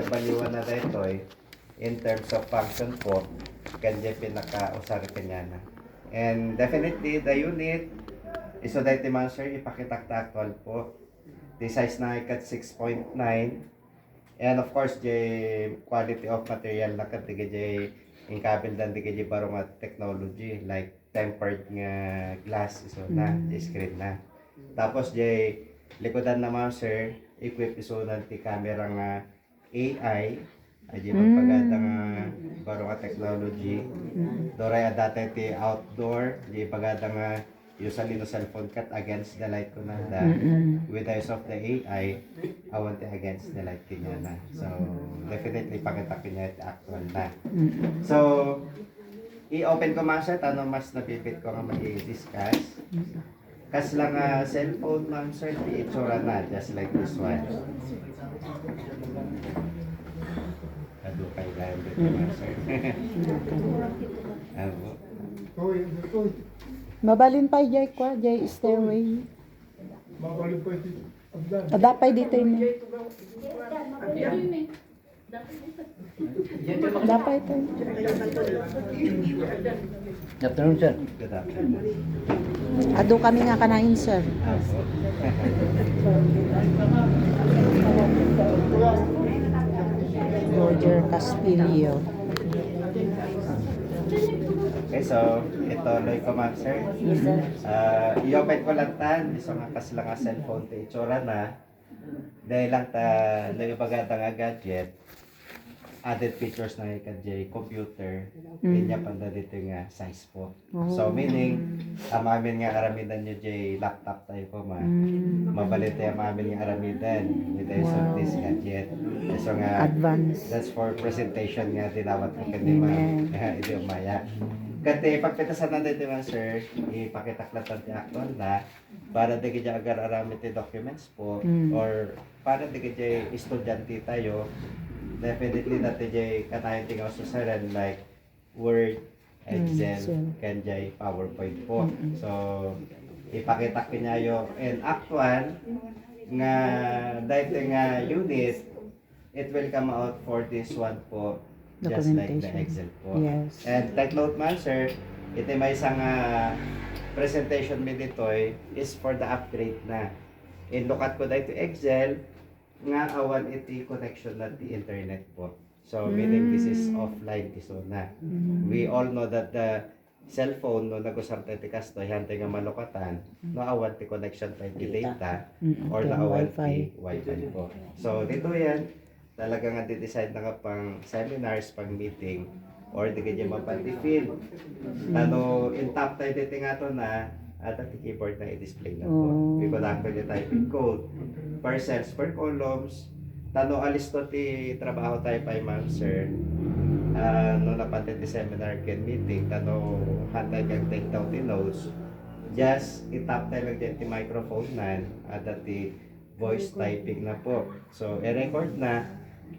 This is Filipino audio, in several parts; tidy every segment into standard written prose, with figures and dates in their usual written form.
baliwan na dito in terms of function po, kanya pinaka-usari kanya na. And definitely, the unit, iso dahil man sir, ipakitakta actual po. The size na ikat 6.9. And of course, the quality of material na katiga the inkabil dan di kaya barong at technology like tempered nga glass iso na, the screen na. Tapos the likodan naman sir, equip iso na ti camera nga AI ay di magpaganda nga barong at technology. Doray adata ti outdoor, di paganda nga usually no cellphone cut against the light ko na with the use of the AI I want to against the light kinya na, so definitely pakita kinya iti actual na. So i-open ko man siya tanong mas napipit ko nga mag-i-discuss kas lang cellphone man sir di itsura na just like this one. Ado kay gayon dito man sir. Mabalin pa jay kwa, jay stairway. Mabalin pa ito. Adapay dito yun. Adapay ito. Afternoon, sir. Good afternoon. Ado kami nga kanain, sir. Roger Castillo. Okay, so ituloy ko man sir. I-open ko lang tan, iso nga kas lang nga cellphone ti itsura na. Dahil lang ta naibagata nga gadget. Added features na ikadjay computer, kanya panda dito nga size po. So meaning, amamin nga aramidan nyo jay laptop tayo ko ma. Mabalit tayo amamin nga aramidan with the use of this gadget. So nga, Advance. that's for presentation nga dinawat ko kanima. Hindi umaya. Kati pagpitasan na dito man sir, ipakitaklat ti actual na para di kaya agar aramid ti documents po or para di kaya estudyante tayo. Definitely dati jay kanayon tingaw sa saran like Word, Excel, kanjay PowerPoint po. So ipakita kinyayo and actual nga dahil nga unit, it will come out for this one po just like the Excel po. Yes. And take note man sir, ito may isang presentation mi dito is for the upgrade na. In lokat ko dito Excel, nga awan iti connection na ti internet po. So meaning this is offline iso na. We all know that the cellphone no nagusar ti kasto hante nga malokatan no awan ti connection pa ti data or na awan ti wifi po. So dito yan talaga nga di-decide na nga pang seminars, pang meeting or di kanya mapanti-field. Ano in top tayo dito nga to na at ang keyboard na i-display na po. Because actually typing code per cells, per columns. Tano alis to ti trabaho tayo pa ma'am sir. No napantin ti seminar ken meeting. Tano hantay kang take down ti notes. Just itap tayo lang dyan ti microphone na at ti voice typing na po. So i-record na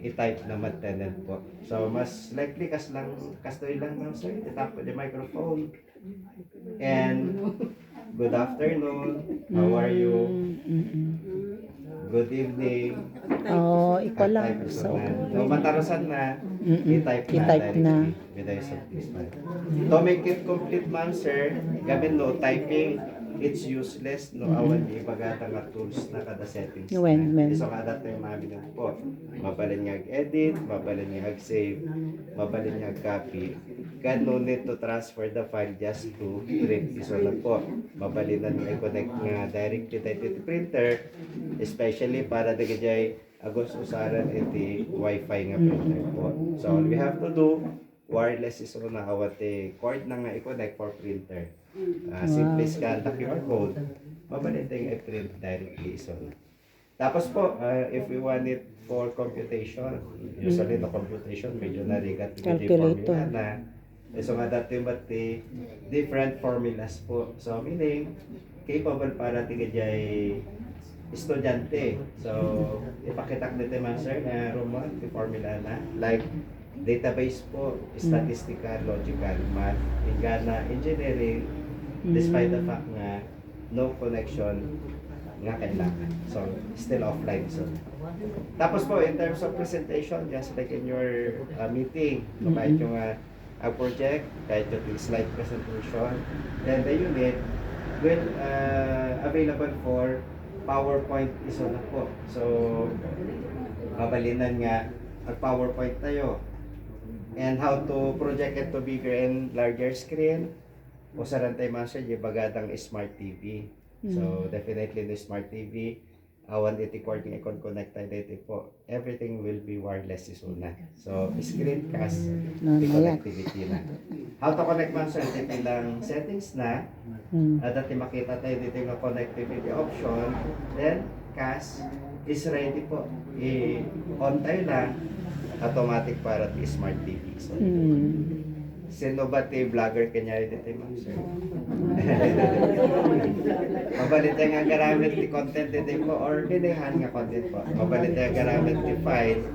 i-type na maintenance po. So mas likely kastoy lang ma'am sir. Itap po the microphone. And good afternoon. How are you? Good evening. Ikaw lang. So matarusan na, i-type na. I-type na. With the use of this one. To make it complete ma'am sir, gamin no, typing, it's useless no awan di bagata nga tools na kada settings. So kada tayo mami na po. Mabalin nga edit, mabalin nga save, mabalin nga copy. God no need to transfer the file just to print. So lang po. Mabalin na nga i-connect nga directly tayo to printer, especially para di kajay agos usaran iti wifi nga printer po. So all we have to do, wireless is na awate cord na nga i-connect for printer. Simply scan the QR code, mabalin tayong i-print directly. So tapos po, if we want it for computation, usually no computation, medyo narigat yung formula na. So nga dati bati different formulas po. So meaning, capable para tigajay estudyante. So ipakitak nito man sir na Roman, the formula na. Like database po, statistical, logical, math, Ingana, engineering, despite the fact na no connection nga kailangan. So, still offline. So, tapos po, in terms of presentation, just like in your meeting, no, kahit yung project, kahit yung slide presentation, then the unit will available for PowerPoint iso na po. So, babalinan nga ang PowerPoint tayo. And how to project it to bigger and larger screen. Usaran tayo mga sir, yung bagadang Smart TV. So, definitely the Smart TV, 180 cord ng icon connect tayo dito po. Everything will be wireless is una. So, screencast, the connectivity na. How to connect mga sir, dito lang settings na. Dati makita tayo dito yung connectivity option. Then, cast is ready po. I-on tayo lang, automatic para the Smart TV. So, sino ba ti vlogger kanya dito mga sir? Mabalit tayo nga garamit ti content dito po or hinihan nga content po. Mabalit tayo garamit ti file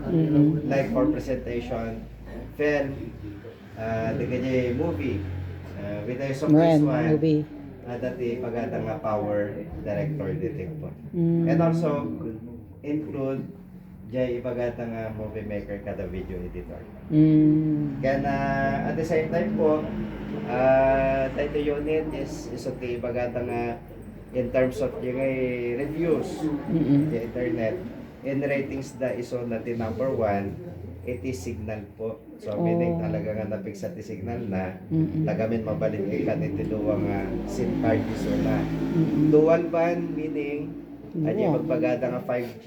like for presentation, film, di kanya movie, with the use of this one. Movie. Dati pagada nga power director dito po. And also include jay ibagata nga movie maker kada video editor. Kaya na at the same time po, tayo unit is okay ibagata nga in terms of yung reviews sa internet in ratings da iso natin number 1 it is signal po. So meaning talaga nga napiksa ti signal na lagamin mabalik ikan iti duwa nga SIM card iso na. Dual band meaning ay magpagada nga 5G,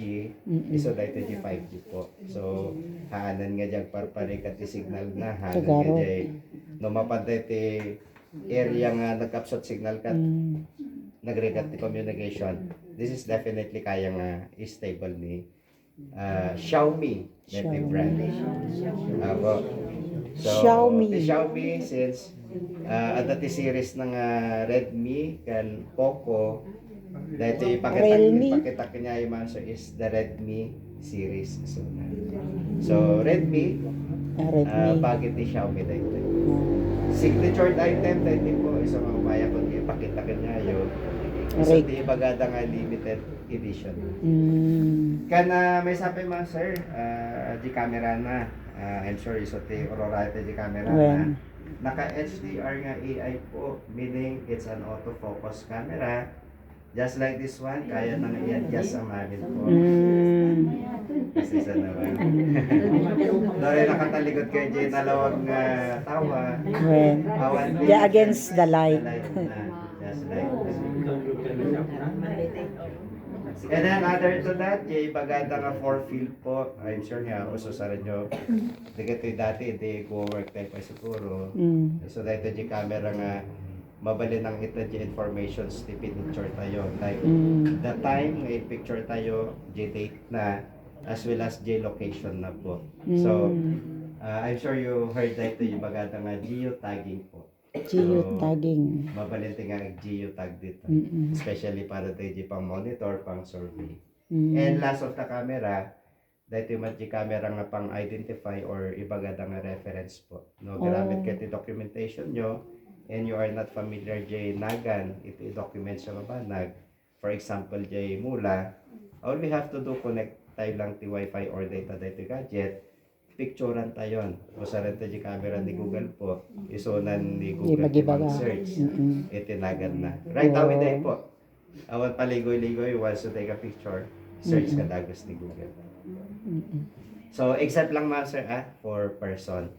iso dahil ito 5G po. So, haanan nga dyan parparikat ti signal na, haanan nga dyan, no mapantay ti area nga nag-capsot signal kat, nag-regat ti communication. This is definitely kaya nga stable ni Xiaomi, native brand. So, Xiaomi. the Xiaomi since at the series ng Redmi kan Poco dahil ipakita kanya yung mga is the Redmi series. So Redmi, bakit ni Xiaomi dahil signature item dahil po isang mamaya kung ipakita kanya yung isang di bagada nga limited edition. Kana may sabi mga sir, di camera na. I'm sure iso ti Aurora di camera na. Naka HDR nga AI po, meaning it's an autofocus camera. Just like this one, kaya nang i-adjust ang namin po. Kasi isa naman. Dore nakatalikod kayo dyan, nalawag nga tawa. Yeah, against the light. Just like this. And then other to that, yung bagada nga for field po, I'm sure nga, uso sa rin di kato'y dati, di ko work tayo pa siguro. So dahil yung camera nga, mabali ng ito yung informations ti picture tayo like the time may picture tayo J-date na as well as J-location na po. So I'm sure you heard that ito yung bagata nga geotagging po. Geotagging. Mabalente nga geotag dito. Especially para tayo pang monitor, pang survey. And last of the camera, dahil yung camera nga pang identify or ibagada nga reference po. No, gamit ka ti documentation nyo and you are not familiar jay nagan, ito i-document sa mabanag. For example, jay mula, all we have to do connect tayo lang ti wifi or data gadget, picturean tayo. O sa rin tayo camera ni Google po, isunan ni Google yung search, itinagan na. Right away dahil po, awan paligoy-ligoy, once to take a picture, search ka dagos ni Google. So, except lang mga sir, for person.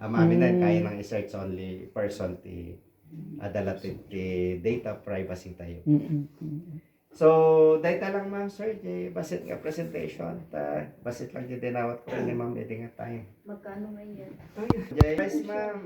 Maminan kaya nang i-search only person ti adalatin ti data privacy tayo. So, data lang ma'am sir, basit nga presentation, basit lang din dinawat ko ni ma'am, nga time. Magkano ngayon? Yes ma'am.